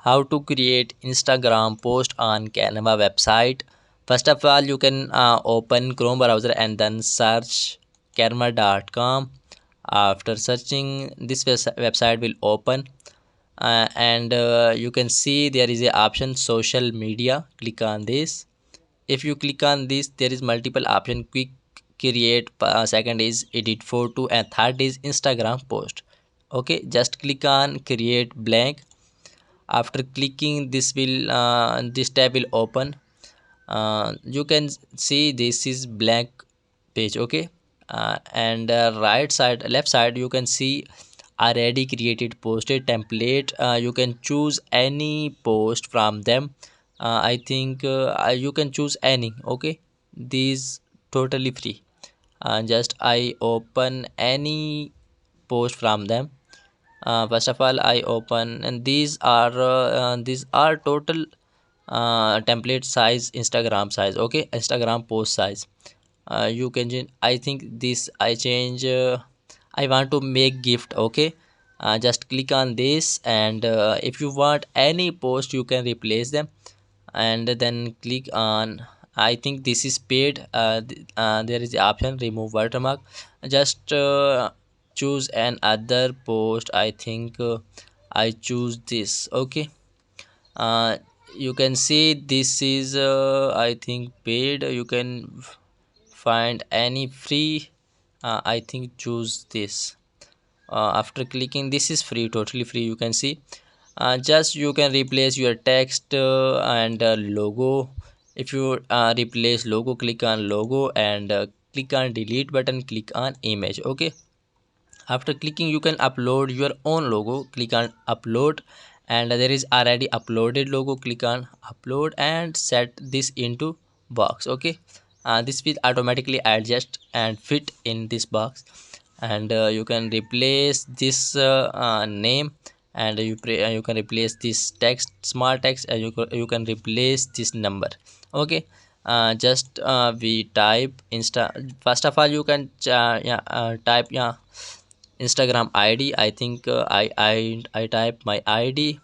How to create Instagram post on Canva website. First of all, you can open Chrome browser and then search canva.com. After searching, this website will open, and you can see there is a option social media. Click on this. If you click on this, there is multiple option: quick create, second is edit photo, and third is Instagram post. Okay, just click on create blank. After clicking, this tab will open. You can see this is blank page. Okay, and right side, left side, you can see already created posted template. You can choose any post from them. I think you can choose any. Okay, these totally free. Just I open any post from them. First of all, I open, and these are total template size, Instagram size. Okay, Instagram post size. You can change. I think this I change. I want to make gift. Okay, just click on this, and if you want any post, you can replace them, and then click on. I think this is paid. There is the option remove watermark. Just choose another post. I think I choose this. Okay, uh, you can see this is I think paid. You can find any free. I think choose this. After clicking, this is free, totally free. You can see, just you can replace your text and logo. If you replace logo, click on logo, and click on delete button, click on image. Okay, after clicking, you can upload your own logo. Click on upload, and there is already uploaded logo. Click on upload and set this into box. Okay, this will automatically adjust and fit in this box, and you can replace this name, and you can replace this text, small text, and you can replace this number. Okay, just we type insta. First of all, you can yeah, type, yeah, Instagram ID. I think I type my ID,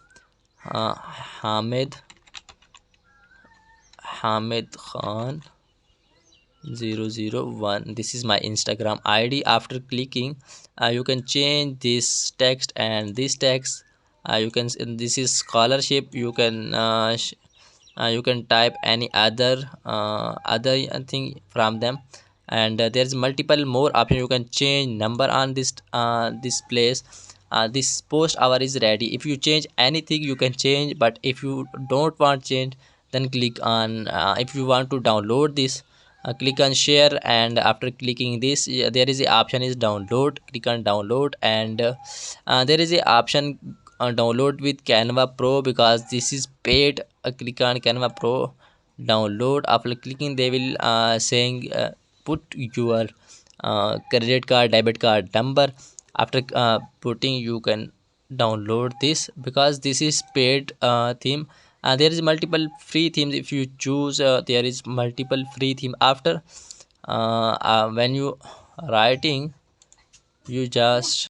Hamid Khan 001. This is my Instagram ID. After clicking, you can change this text and this text. You can this is scholarship. You can type any other thing from them, and there's multiple more option. You can change number on this place. This post hour is ready. If you change anything, you can change, but if you don't want change, then click on if you want to download this, click on share, and after clicking this, yeah, there is a option is download. Click on download, and there is a option download with Canva Pro, because this is paid. Click on Canva Pro download. After clicking, they will saying put your credit card, debit card number. After putting, you can download this, because this is paid theme. There is multiple free themes. If you choose, there is multiple free theme. After when you writing, you just